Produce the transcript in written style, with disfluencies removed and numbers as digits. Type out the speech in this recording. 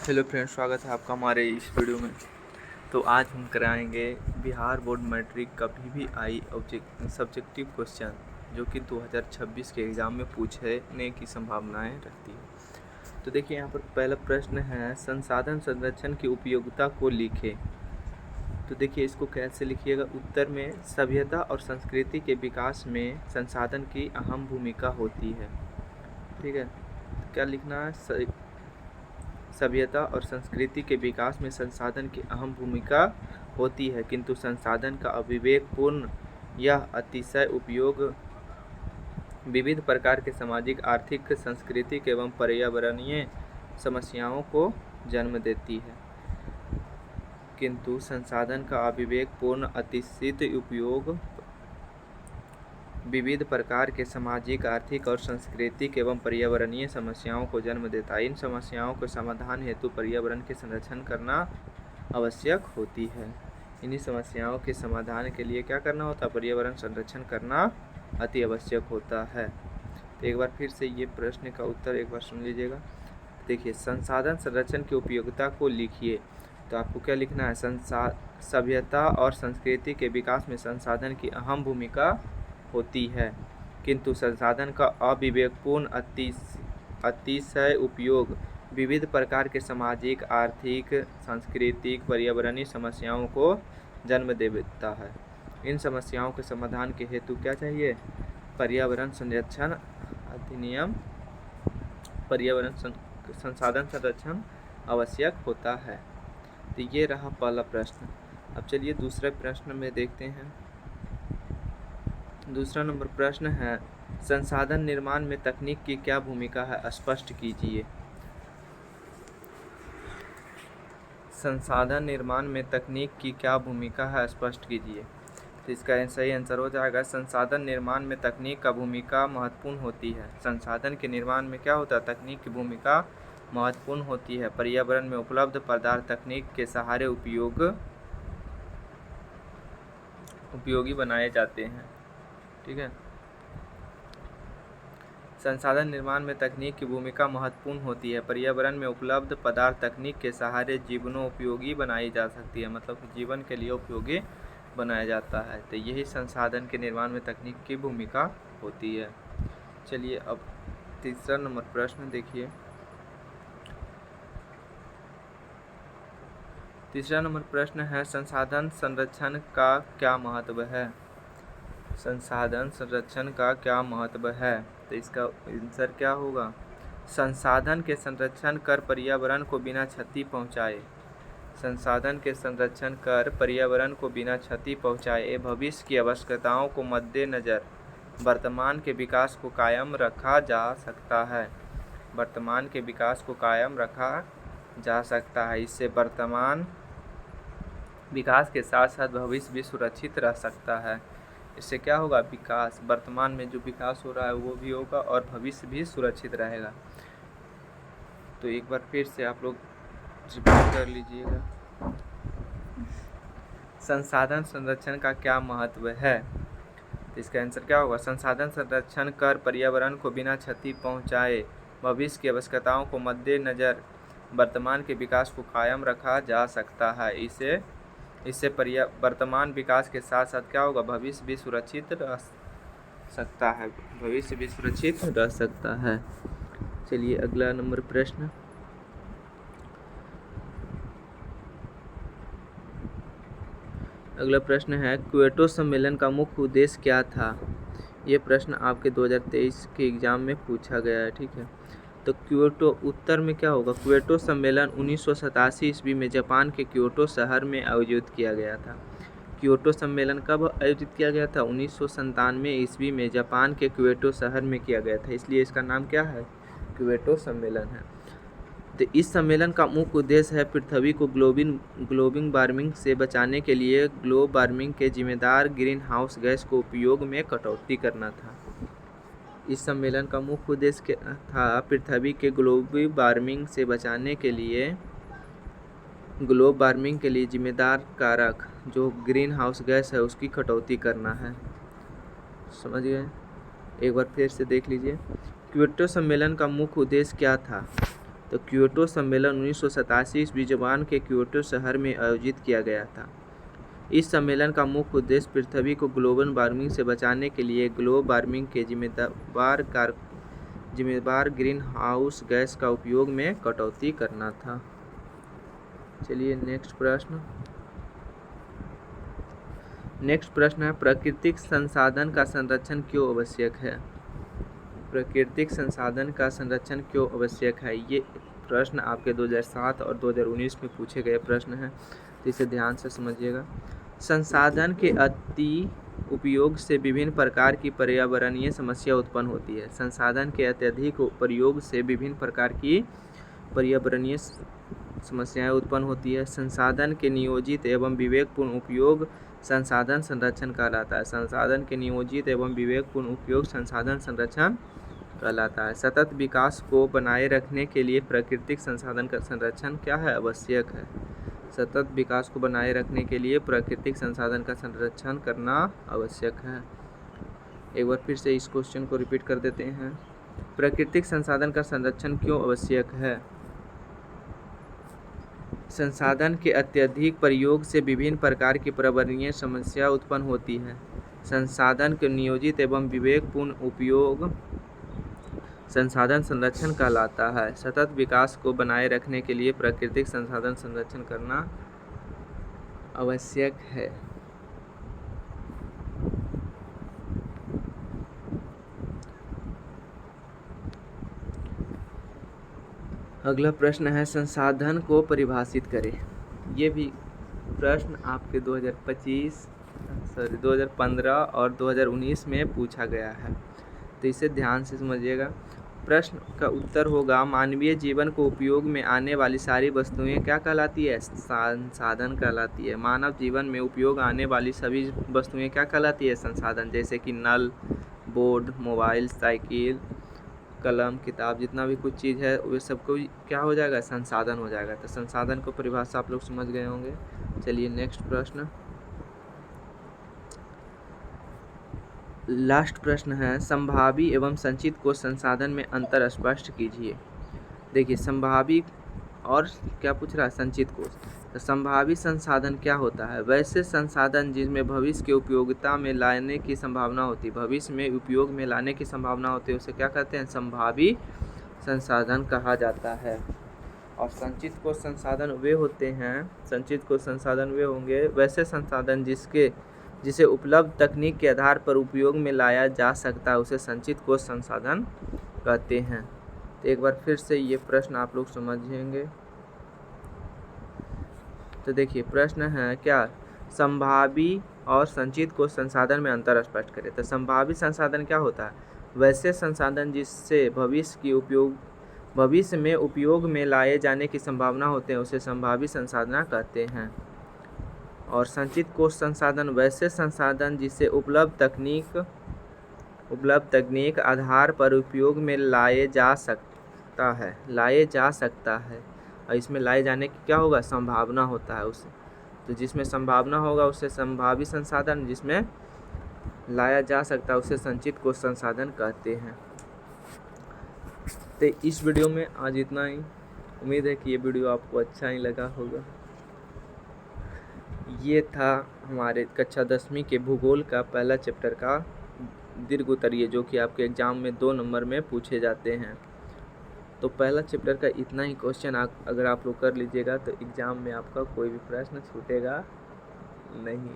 Hello friends, स्वागत है आपका हमारे इस वीडियो में। तो आज हम कराएंगे बिहार बोर्ड मैट्रिक का PVI सब्जेक्टिव क्वेश्चन जो कि 2026 के एग्ज़ाम में पूछने की संभावनाएं रहती है। तो देखिए यहाँ पर पहला प्रश्न है, संसाधन संरक्षण की उपयोगिता को लिखें। तो देखिए इसको कैसे लिखिएगा। उत्तर में सभ्यता और संस्कृति के विकास में संसाधन की अहम भूमिका होती है। ठीक है, क्या लिखना है? सभ्यता और संस्कृति के विकास में संसाधन की अहम भूमिका होती है, किंतु संसाधन का अविवेकपूर्ण या अतिशय उपयोग विविध प्रकार के सामाजिक, आर्थिक, सांस्कृतिक एवं पर्यावरणीय समस्याओं को जन्म देती है। किंतु संसाधन का अविवेकपूर्ण अतिशित उपयोग विविध प्रकार के सामाजिक, आर्थिक और सांस्कृतिक एवं पर्यावरणीय समस्याओं को जन्म देता है। इन समस्याओं के समाधान हेतु पर्यावरण के संरक्षण करना आवश्यक होती है। इन्हीं समस्याओं के समाधान के लिए क्या करना होता है? पर्यावरण संरक्षण करना अति आवश्यक होता है। तो एक बार फिर से ये प्रश्न का उत्तर एक बार सुन लीजिएगा। देखिए, संसाधन संरक्षण की उपयोगिता को लिखिए। तो आपको क्या लिखना है? सभ्यता और संस्कृति के विकास में संसाधन की अहम भूमिका होती है, किंतु संसाधन का अविवेकपूर्ण अतिशय उपयोग विविध प्रकार के सामाजिक, आर्थिक, सांस्कृतिक, पर्यावरणीय समस्याओं को जन्म देता है। इन समस्याओं के समाधान के हेतु क्या चाहिए? पर्यावरण संरक्षण अधिनियम, पर्यावरण संसाधन संरक्षण आवश्यक होता है। तो ये रहा पहला प्रश्न। अब चलिए दूसरे प्रश्न में देखते हैं। दूसरा नंबर प्रश्न है, संसाधन निर्माण में तकनीक की क्या भूमिका है? स्पष्ट कीजिए। संसाधन निर्माण में तकनीक की क्या भूमिका है? स्पष्ट कीजिए। तो इसका सही आंसर हो जाएगा, संसाधन निर्माण में तकनीक का भूमिका महत्वपूर्ण होती है। संसाधन के निर्माण में क्या होता है? तकनीक की भूमिका महत्वपूर्ण होती है। पर्यावरण में उपलब्ध पदार्थ तकनीक के सहारे उपयोगी बनाए जाते हैं। ठीक है, संसाधन निर्माण में तकनीक की भूमिका महत्वपूर्ण होती है। पर्यावरण में उपलब्ध पदार्थ तकनीक के सहारे जीवनोपयोगी बनाई जा सकती है, मतलब जीवन के लिए उपयोगी बनाया जाता है। तो यही संसाधन के निर्माण में तकनीक की भूमिका होती है। चलिए अब तीसरा नंबर प्रश्न देखिए। तीसरा नंबर प्रश्न है, संसाधन संरक्षण का क्या महत्व है? संसाधन संरक्षण का क्या महत्व है? तो इसका आंसर क्या होगा? संसाधन के संरक्षण कर पर्यावरण को बिना क्षति पहुंचाए, संसाधन के संरक्षण कर पर्यावरण को बिना क्षति पहुंचाए भविष्य की आवश्यकताओं को मद्देनजर वर्तमान के विकास को कायम रखा जा सकता है। वर्तमान के विकास को कायम रखा जा सकता है। इससे वर्तमान विकास के साथ साथ भविष्य भी सुरक्षित रह सकता है। इससे क्या होगा? विकास, वर्तमान में जो विकास हो रहा है वो भी होगा और भविष्य भी सुरक्षित रहेगा। तो एक बार फिर से आप लोग रिपीट कर लीजिएगा। संसाधन संरक्षण का क्या महत्व है? तो इसका आंसर क्या होगा? संसाधन संरक्षण कर पर्यावरण को बिना क्षति पहुंचाए भविष्य की आवश्यकताओं को मद्देनजर वर्तमान के विकास को कायम रखा जा सकता है। इससे वर्तमान विकास के साथ साथ क्या होगा? भविष्य भी सुरक्षित रह सकता है। भविष्य भी सुरक्षित रह सकता है। चलिए अगला नंबर प्रश्न। अगला प्रश्न है, क्योटो सम्मेलन का मुख्य उद्देश्य क्या था? ये प्रश्न आपके 2023 के एग्जाम में पूछा गया है। ठीक है, तो क्योटो, उत्तर में क्या होगा? क्योटो सम्मेलन 1987 ईस्वी में जापान के क्योटो शहर में आयोजित किया गया था। क्योटो सम्मेलन कब आयोजित किया गया था? 1997 ईस्वी में जापान के क्योटो शहर में किया गया था, इसलिए इसका नाम क्या है? क्योटो सम्मेलन है। तो इस सम्मेलन का मुख्य उद्देश्य है पृथ्वी को ग्लोबल वार्मिंग से बचाने के लिए ग्लोबल वार्मिंग के जिम्मेदार ग्रीन हाउस गैस को उपयोग में कटौती करना था। इस सम्मेलन का मुख्य उद्देश्य था पृथ्वी के ग्लोबल वार्मिंग से बचाने के लिए ग्लोबल वार्मिंग के लिए जिम्मेदार कारक जो ग्रीन हाउस गैस है उसकी कटौती करना है। समझ गए? एक बार फिर से देख लीजिए। क्योटो सम्मेलन का मुख्य उद्देश्य क्या था? तो क्योटो सम्मेलन 1987 ईस्वी जापान के क्योटो शहर में आयोजित किया गया था। इस सम्मेलन का मुख्य उद्देश्य पृथ्वी को ग्लोबल वार्मिंग से बचाने के लिए ग्लोबल वार्मिंग के जिम्मेदार ग्रीन हाउस गैस का उपयोग में कटौती करना था। चलिए नेक्स्ट प्रश्न है प्राकृतिक संसाधन का संरक्षण क्यों आवश्यक है। प्राकृतिक संसाधन का संरक्षण क्यों आवश्यक है, ये प्रश्न आपके 2007 और 2019 में पूछे गए प्रश्न हैं, तो इसे ध्यान से समझिएगा। संसाधन के अति उपयोग से विभिन्न प्रकार की पर्यावरणीय समस्या उत्पन्न होती है। संसाधन के अत्यधिक प्रयोग से विभिन्न प्रकार की पर्यावरणीय समस्याएं उत्पन्न होती है। संसाधन के नियोजित एवं विवेकपूर्ण उपयोग संसाधन संरक्षण कहलाता है। संसाधन के नियोजित एवं विवेकपूर्ण उपयोग संसाधन संरक्षण कहलाता है। सतत विकास को बनाए रखने के लिए प्राकृतिक संसाधन का संरक्षण क्या है, आवश्यक है। सतत विकास को बनाए रखने के लिए प्राकृतिक संसाधन का संरक्षण करना आवश्यक है। एक बार फिर से इस क्वेश्चन को रिपीट कर देते हैं। प्राकृतिक संसाधन का संरक्षण क्यों आवश्यक है। संसाधन के अत्यधिक प्रयोग से विभिन्न प्रकार की पर्यावरणीय समस्या उत्पन्न होती है। संसाधन के नियोजित एवं विवेकपूर्ण उपयोग संसाधन संरक्षण कहलाता है। सतत विकास को बनाए रखने के लिए प्राकृतिक संसाधन संरक्षण करना आवश्यक है। अगला प्रश्न है संसाधन को परिभाषित करें। ये भी प्रश्न आपके 2015 और 2019 में पूछा गया है, तो इसे ध्यान से समझिएगा। प्रश्न का उत्तर होगा मानवीय जीवन को उपयोग में आने वाली सारी वस्तुएं क्या कहलाती है, संसाधन कहलाती है। मानव जीवन में उपयोग आने वाली सभी वस्तुएं क्या कहलाती है, संसाधन। जैसे कि नल, बोर्ड, मोबाइल, साइकिल, कलम, किताब, जितना भी कुछ चीज़ है वे सबको क्या हो जाएगा, संसाधन हो जाएगा। तो संसाधन को परिभाषा आप लोग समझ गए होंगे। चलिए नेक्स्ट प्रश्न, लास्ट प्रश्न है संभावी एवं संचित कोश संसाधन में अंतर स्पष्ट कीजिए। देखिए संभावी और क्या पूछ रहा है, संचित कोश। तो संभावी संसाधन क्या होता है, वैसे संसाधन जिसमें भविष्य के उपयोगिता में लाने की संभावना होती है, भविष्य में उपयोग में लाने की संभावना होती है, उसे क्या कहते हैं, संभावी संसाधन कहा जाता है। और संचित कोश संसाधन वे होते हैं, संचित कोश संसाधन वे होंगे वैसे संसाधन जिसे उपलब्ध तकनीक के आधार पर उपयोग में लाया जा सकता है, उसे संचित कोश संसाधन कहते हैं। तो एक बार फिर से ये प्रश्न आप लोग समझेंगे। तो देखिए प्रश्न है क्या, संभावी और संचित कोश संसाधन में अंतर स्पष्ट करें। तो संभावी संसाधन क्या होता है, वैसे संसाधन जिससे भविष्य में उपयोग में लाए जाने की संभावना होते हैं, उसे संभावी संसाधन कहते हैं। और संचित कोश संसाधन वैसे संसाधन जिसे उपलब्ध तकनीक आधार पर उपयोग में लाए जा सकता है। और इसमें लाए जाने की क्या होगा, संभावना होता है उसे। तो जिसमें संभावना होगा उसे संभावी संसाधन, जिसमें लाया जा सकता है उसे संचित कोश संसाधन कहते हैं। तो इस वीडियो में आज इतना ही। उम्मीद है कि ये वीडियो आपको अच्छा ही लगा होगा। ये था हमारे कक्षा 10वीं के भूगोल का पहला चैप्टर का दीर्घ उत्तरीय, जो कि आपके एग्ज़ाम में 2 नंबर में पूछे जाते हैं। तो पहला चैप्टर का इतना ही क्वेश्चन अगर आप लोग कर लीजिएगा तो एग्ज़ाम में आपका कोई भी प्रश्न छूटेगा नहीं।